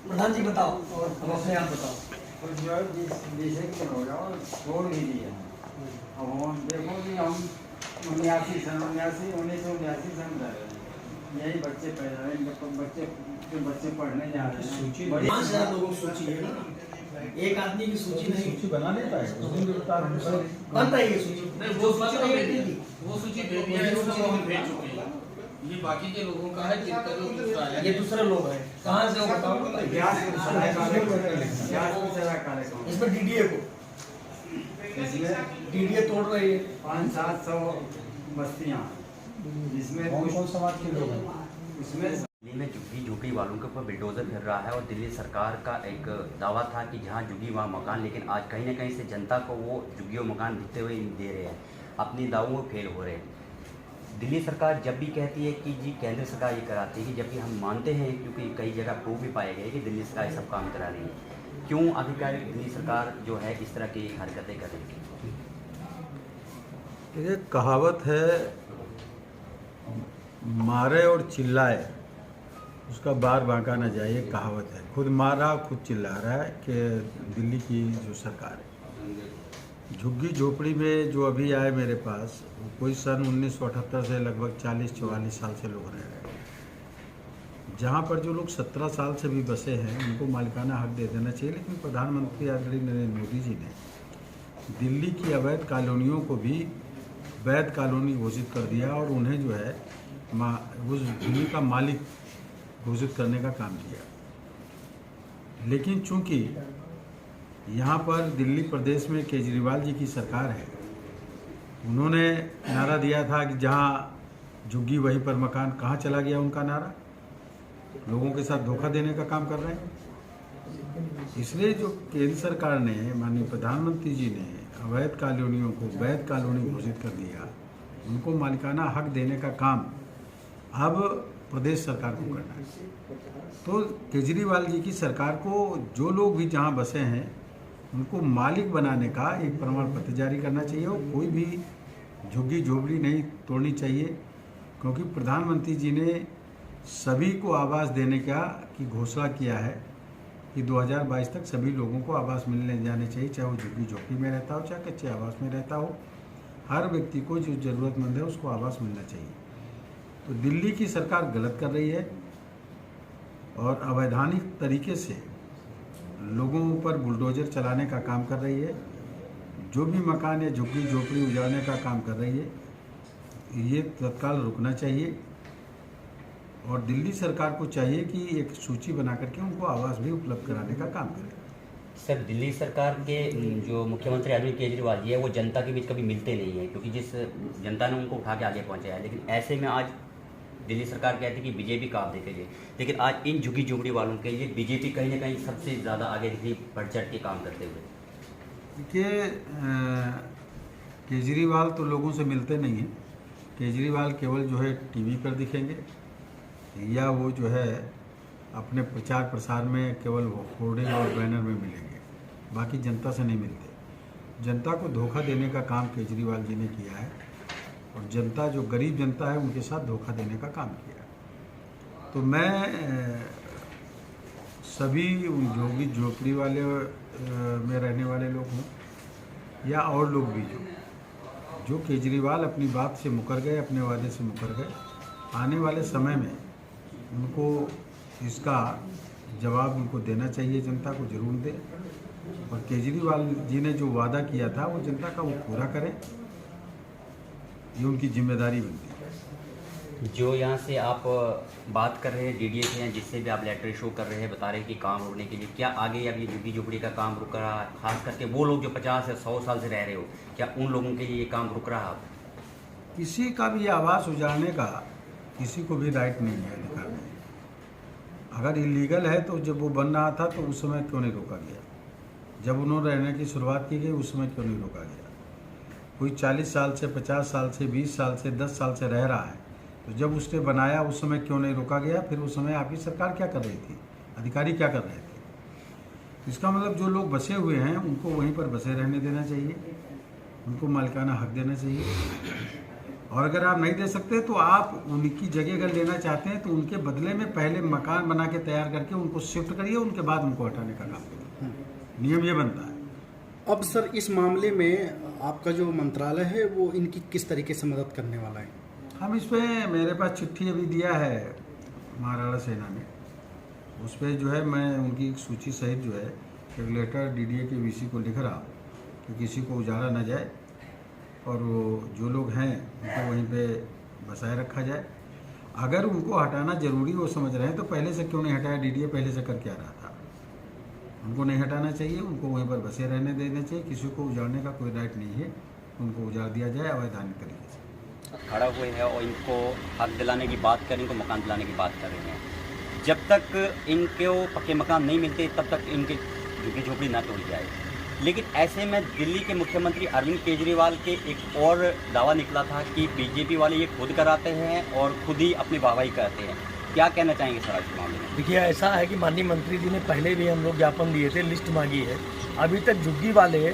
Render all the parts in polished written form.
प्रधान जी बताओ और अब अपने आप बताओ। तो जो है जैसे कि हो जाओ छोड़ भी दिए हैं। अब हम देखो कि हम 1989 सन रह रहे हैं, यही बच्चे पैदा हुए, बच्चे जो बच्चे पढ़ने जा रहे हैं सूची बड़ी 5,000 लोगों की सूची है ना, एक आदमी की सूची नहीं सूची बना नहीं पाए उस दिन भी बता रहे हैं। बन रही है सूची। नहीं, वो सूची तो भेज दी, वो सूची भेज दिया है, इसको हम भेज चुके हैं। ये बाकी के लोगों का है जिनका जो दूसरा है। ये दूसरे लोग हैं, कहाँ से हो बताओ। ब्याज की सराय कार्यक्रम इसमें डीडीए को इसमें डीडीए तोड़ रही है। 500-700 बस्तियाँ, जिसमें कौन कुछ कौन समाज के लोग हैं? उसमें दिल्ली में झुग्गी झोपड़ी वालों के ऊपर बिल्डोजर फिर रहा है और दिल्ली सरकार का एक दावा था कि जहां झुग्गी वहां मकान, लेकिन आज कहीं ना कहीं से जनता को वो झुग्गी और मकान दिखते हुए नहीं दे रहे हैं, अपनी दावों में फेल हो रहे हैं। दिल्ली सरकार जब भी कहती है कि जी केंद्र सरकार ये कराती है, जबकि हम मानते हैं क्योंकि कई जगह प्रूफ भी पाए गए कि दिल्ली सरकार ये सब काम करा रही है, क्यों आखिरकार दिल्ली सरकार जो है इस तरह की हरकतें कर रही है? ये कहावत है, मारे और चिल्लाए उसका बार बांका न जाए, ये कहावत है। खुद मार रहा खुद चिल्ला रहा है कि दिल्ली की जो सरकार है। झुग्गी झोपड़ी में जो अभी आए मेरे पास, कोई सन 1978 से लगभग 40-44 साल से लोग रह रहे हैं। जहाँ पर जो लोग 17 साल से भी बसे हैं उनको मालिकाना हक दे देना चाहिए, लेकिन प्रधानमंत्री आदरणीय नरेंद्र मोदी जी ने दिल्ली की अवैध कॉलोनियों को भी वैध कॉलोनी घोषित कर दिया और उन्हें जो है उस भूमि का मालिक घोषित करने का काम किया। लेकिन चूंकि यहाँ पर दिल्ली प्रदेश में केजरीवाल जी की सरकार है, उन्होंने नारा दिया था कि जहाँ झुग्गी वहीं पर मकान। कहाँ चला गया उनका नारा? लोगों के साथ धोखा देने का काम कर रहे हैं। इसलिए जो केंद्र सरकार ने, माननीय प्रधानमंत्री जी ने अवैध कॉलोनियों को वैध कॉलोनी घोषित कर दिया, उनको मालिकाना हक देने का काम अब प्रदेश सरकार को करना है। तो केजरीवाल जी की सरकार को जो लोग भी जहां बसे हैं उनको मालिक बनाने का एक प्रमाण पत्र जारी करना चाहिए और कोई भी झुग्गी झोपड़ी नहीं तोड़नी चाहिए, क्योंकि प्रधानमंत्री जी ने सभी को आवास देने का की घोषणा किया है कि 2022 तक सभी लोगों को आवास मिलने जाने चाहिए, चाहे वो झुग्गी झोपड़ी में रहता हो चाहे कच्चे आवास में रहता हो। हर व्यक्ति को जो ज़रूरतमंद है उसको आवास मिलना चाहिए। तो दिल्ली की सरकार गलत कर रही है और अवैधानिक तरीके से लोगों पर बुलडोजर चलाने का काम कर रही है। जो भी मकान या झुग्गी झोपड़ी उजाड़ने का काम कर रही है, ये तत्काल रुकना चाहिए और दिल्ली सरकार को चाहिए कि एक सूची बना करके उनको आवास भी उपलब्ध कराने का काम करे। सर, दिल्ली सरकार के जो मुख्यमंत्री अरविंद केजरीवाल जी है वो जनता के बीच कभी मिलते नहीं है, क्योंकि जिस जनता ने उनको उठा के आगे पहुंचाया है। लेकिन ऐसे में आज दिल्ली सरकार कहती है कि बीजेपी काम देखेगी, लेकिन आज इन झुग्गी झोपड़ी वालों के लिए बीजेपी कहीं ना कहीं सबसे ज़्यादा आगे दिखी बढ़ चढ़ के काम करते हुए। देखिए, केजरीवाल तो लोगों से मिलते नहीं हैं। केजरीवाल केवल जो है टीवी पर दिखेंगे या वो जो है अपने प्रचार प्रसार में केवल होर्डिंग और बैनर में मिलेंगे, बाकी जनता से नहीं मिलते। जनता को धोखा देने का काम केजरीवाल जी ने किया है और जनता जो गरीब जनता है उनके साथ धोखा देने का काम किया है। तो मैं सभी झुग्गी झोपड़ी वाले में रहने वाले लोग हों या और लोग भी जो केजरीवाल अपनी बात से मुकर गए, अपने वादे से मुकर गए, आने वाले समय में उनको इसका जवाब उनको देना चाहिए, जनता को जरूर दे। और केजरीवाल जी ने जो वादा किया था वो जनता का वो पूरा करें, ये उनकी जिम्मेदारी बनती है। जो यहाँ से आप बात कर रहे हैं डीडीए से हैं, जिससे भी आप लेटर शो कर रहे हैं, बता रहे हैं कि काम रुकने के लिए, क्या आगे अब ये झुग्गी झोपड़ी का काम रुक रहा है? खास करके वो लोग जो 50 या 100 साल से रह रहे हो, क्या उन लोगों के लिए ये काम रुक रहा है? किसी का भी आवास उजाड़ने का किसी को भी राइट नहीं है, अधिकार नहीं। अगर इलीगल है तो जब वो बन रहा था तो उस समय क्यों नहीं रोका गया? जब उन्होंने रहने की शुरुआत की गई उस समय क्यों नहीं रोका गया? कोई 40 साल से, 50 साल से, 20 साल से, 10 साल से रह रहा है, तो जब उसने बनाया उस समय क्यों नहीं रोका गया? फिर उस समय आपकी सरकार क्या कर रही थी, अधिकारी क्या कर रहे थे? इसका मतलब जो लोग बसे हुए हैं उनको वहीं पर बसे रहने देना चाहिए, उनको मालिकाना हक देना चाहिए और अगर आप नहीं दे सकते तो आप उनकी जगह अगर लेना चाहते हैं तो उनके बदले में पहले मकान बना के तैयार करके उनको शिफ्ट करिए, उनके बाद उनको हटाने का काम करिए। नियम ये बनता है। अब सर इस मामले में आपका जो मंत्रालय है वो इनकी किस तरीके से मदद करने वाला है? हम इस पर, मेरे पास चिट्ठी अभी दिया है महाराणा सेना ने, उस पर जो है मैं उनकी एक सूची सहित जो है एक लेटर डीडीए के वीसी को लिख रहा कि किसी को उजाड़ा न जाए और वो जो लोग हैं उनको वहीं पे बसाए रखा जाए। अगर उनको हटाना जरूरी वो समझ रहे हैं तो पहले से क्यों नहीं हटाया? डीडीए पहले से कर क्या रहा था? उनको नहीं हटाना चाहिए, उनको वहीं पर बसे रहने देना चाहिए। किसी को उजाड़ने का कोई राइट नहीं है, उनको उजाड़ दिया जाए अवैधानिक तरीके से। खड़ा हुए हैं और इनको हक दिलाने की बात कर रहे हैं, इनको मकान दिलाने की बात कर रहे हैं। जब तक इनको पक्के मकान नहीं मिलते तब तक इनकी झुग्गी झोपड़ी ना तोड़ी जाए। लेकिन ऐसे में दिल्ली के मुख्यमंत्री अरविंद केजरीवाल के एक और दावा निकला था कि बीजेपी वाले ये खुद कराते हैं और खुद ही अपनी वाहवाही करते हैं। क्या कहना चाहेंगे सर इस मामले में? देखिए, ऐसा है कि माननीय मंत्री जी ने पहले भी हम लोग ज्ञापन दिए थे, लिस्ट मांगी है। अभी तक झुग्गी वाले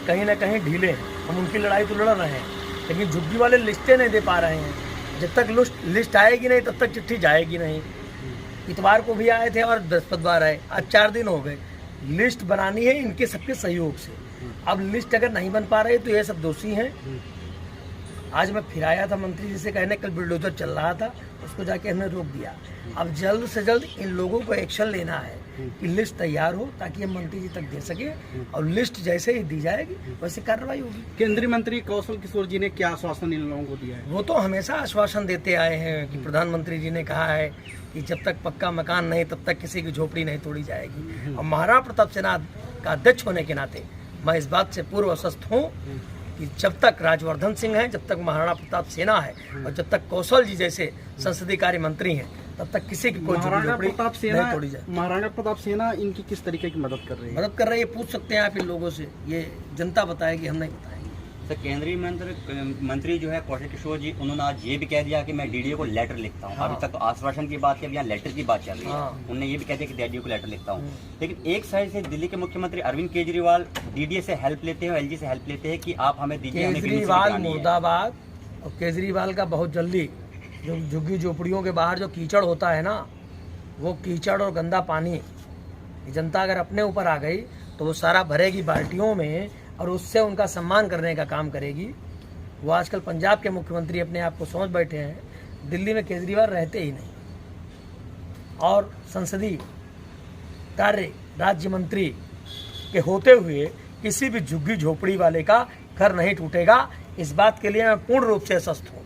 कहीं ना कहीं ढीले हैं। हम उनकी लड़ाई तो लड़ रहे हैं, लेकिन झुग्गी वाले लिस्टें नहीं दे पा रहे हैं। जब तक लिस्ट आएगी नहीं तब तक चिट्ठी जाएगी नहीं। इतवार को भी आए थे और बृहस्पतिवार आए, आज 4 दिन हो गए। लिस्ट बनानी है इनके सबके सहयोग से। अब लिस्ट अगर नहीं बन पा रही तो ये सब दोषी हैं। आज मैं फिर आया था मंत्री जी से कहने, कल बुलडोजर चल रहा था, उसको जाके हमने रोक दिया। अब जल्द से जल्द इन लोगों को एक्शन लेना है कि लिस्ट तैयार हो ताकि हम मंत्री जी तक दे सके, और लिस्ट जैसे ही दी जाएगी वैसे कार्रवाई होगी। केंद्रीय मंत्री कौशल किशोर जी ने क्या आश्वासन इन लोगों को दिया है? वो तो हमेशा आश्वासन देते आए हैं कि प्रधानमंत्री जी ने कहा है कि जब तक पक्का मकान नहीं तब तक किसी की झोपड़ी नहीं तोड़ी जाएगी। और महाराणा प्रताप सेना का अध्यक्ष होने के नाते मैं इस बात से पूर्व आश्वस्त हूँ कि जब तक राजवर्धन सिंह है, जब तक महाराणा प्रताप सेना है और जब तक कौशल जी जैसे संसदीय कार्य मंत्री हैं, तब तक किसी की कोई झोपड़ी नहीं तोड़ी जाए। महाराणा प्रताप सेना इनकी किस तरीके की मदद कर रही है? मदद कर रही है, पूछ सकते हैं आप इन लोगों से, ये जनता बताएगी, हम नहीं बताएंगे। सर, केंद्रीय मंत्री जो है कौशल किशोर जी, उन्होंने आज ये भी कह दिया कि मैं डीडीए को लेटर लिखता हूँ। अभी तक तो आश्वासन की बात है, यहाँ लेटर की बात चल रही है। उन्होंने ये भी कह दिया कि डीडीए को लेटर लिखता हूँ। लेकिन एक साइड से दिल्ली के मुख्यमंत्री अरविंद केजरीवाल डीडीए से हेल्प लेते हैं और एलजी से हेल्प लेते हैं कि आप हमें दीजिए। केजरीवाल मुर्दाबाद। और केजरीवाल का बहुत जल्दी जो झुग्गी झोपड़ियों के बाहर जो कीचड़ होता है ना, वो कीचड़ और गंदा पानी जनता अगर अपने ऊपर आ गई तो वो सारा भरेगी बाल्टियों में और उससे उनका सम्मान करने का काम करेगी। वो आजकल पंजाब के मुख्यमंत्री अपने आप को समझ बैठे हैं, दिल्ली में केजरीवाल रहते ही नहीं। और संसदीय कार्य राज्य मंत्री के होते हुए किसी भी झुग्गी झोपड़ी वाले का घर नहीं टूटेगा, इस बात के लिए मैं पूर्ण रूप से आश्वस्त हूँ।